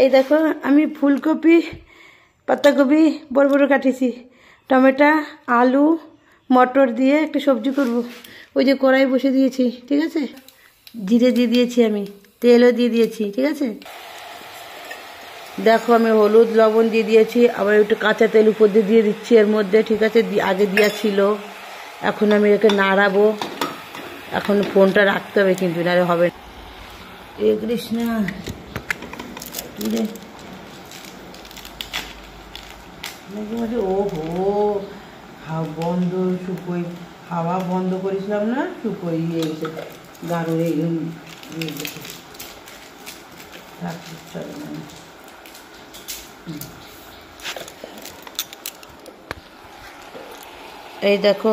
এই দেখো আমি ফুলকপি পাতাকপি বড় বড় কাটিছি, টমেটো আলু মটর দিয়ে একটা সবজি করব। ওই যে কড়াই বসে দিয়েছি, ঠিক আছে, জিরে দিয়ে দিয়েছি, আমি তেলও দিয়ে দিয়েছি, ঠিক আছে। দেখো আমি হলুদ লবণ দিয়ে দিয়েছি, আবার একটু কাঁচা তেল উপর দিয়ে দিচ্ছি এর মধ্যে, ঠিক আছে, আগে দেওয়া ছিল। এখন আমি একে নাড়াবো, এখন ফোনটা রাখতে হবে কিন্তু, নাহলে হবে। এ কৃষ্ণা ওহো বন্ধ শুকোই, হাওয়া বন্ধ করেছিলাম না, শুকোই গেছে গাঢ় হয়ে গেছে। এই দেখো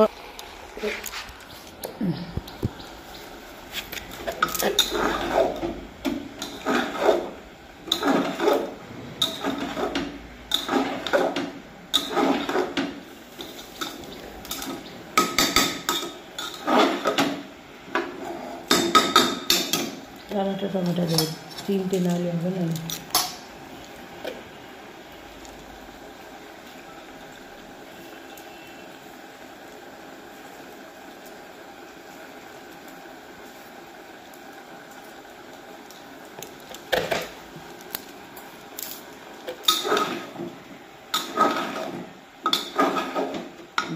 টমেটো দেবো, 3টে নাহলে হবে না।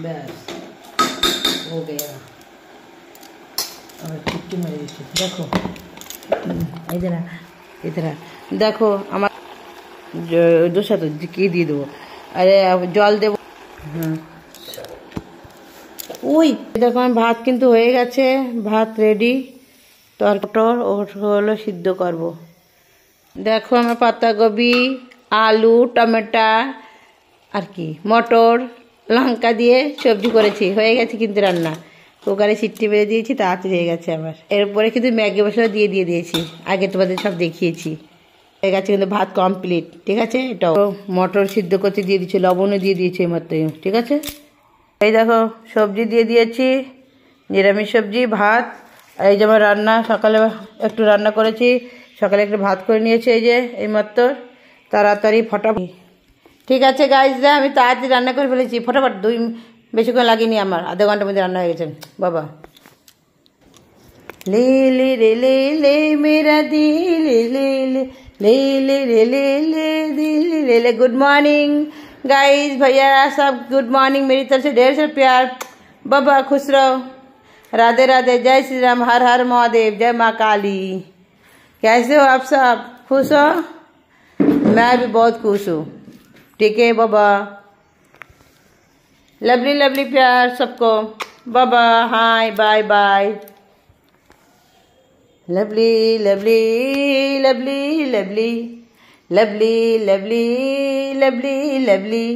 बस हो गया। और चिट्टी मारी देखो, इधर इधर देखो আমার দোসা তো কি দিয়ে দেবো, আরে জল দেবো। হুম ওই দেখো আমার ভাত কিন্তু হয়ে গেছে, ভাত রেডি। টর হলো সিদ্ধ করব। দেখো আমার পাতাকপি আলু টমেটো আর কি মটর লঙ্কা দিয়ে সবজি করেছি, হয়ে গেছে কিন্তু রান্না। কুকারে সিট্টি বেড়ে দিয়েছি, তাড়াতাড়ি হয়ে গেছে আমার। এরপরে কিন্তু ম্যাগি মশলা দিয়ে দিয়েছি, আগে তোমাদের সব দেখিয়েছি। হয়ে গেছে কিন্তু ভাত কমপ্লিট, ঠিক আছে। এটাও মটর সিদ্ধ করতে দিয়ে দিচ্ছি, লবণও দিয়ে দিয়েছি এই মাত্র, ঠিক আছে। এই দেখো সবজি দিয়ে দিয়েছি, নিরামিষ সবজি ভাত। আর এই যে আমার রান্না, সকালে একটু রান্না করেছি, সকালে একটু ভাত করে নিয়েছি, এই যে এই মাত্র তাড়াতাড়ি ফটাফট। ঠিক আছে গাইজরা, আমি তাড়াতাড়ি রান্না করে ফেলেছি, ফটাফট বেশিক্ষণ লাগেনি আমার, আধা ঘন্টার মধ্যে রান্না হয়ে গেছে বাবা। ले ले रे ले ले मेरा दिल ले ले ले ले रे ले ले दिल ले ले। गुड मॉर्निंग गाइस, भैया सब गुड मॉर्निंग, मेरी तरफ से ढेर सारा प्यार। बाबा खुश रहो, राधे राधे, जय श्री राम, हर हर महादेव, जय माँ काली। कैसे हो आप सब, खुश हो? मैं भी बहुत खुश हूँ, ठीक है बाबा। लवली लवली प्यार सबको, बाबा hi bye bye. Lovely lovely lovely lovely lovely lovely lovely lovely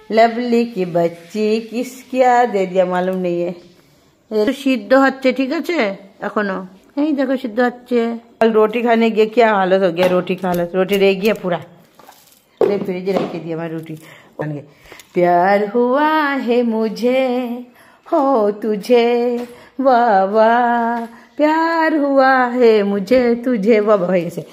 lovely की बच्ची किस क्या दे दिया मालूम नहीं है। সিদ্ধ হচ্ছে, ঠিক আছে এখনো, এই দেখো সিদ্ধ হচ্ছে। रोटी खाने गए, क्या हालत हो गया रोटी का, हालत रोटी रह गया पूरा, फ्रिज रखी दी हमारी रोटी बन गई। प्यार हुआ है मुझे हो तुझे वाह वाह, प्यार हुआ है मुझे तुझे, वाह हो गए।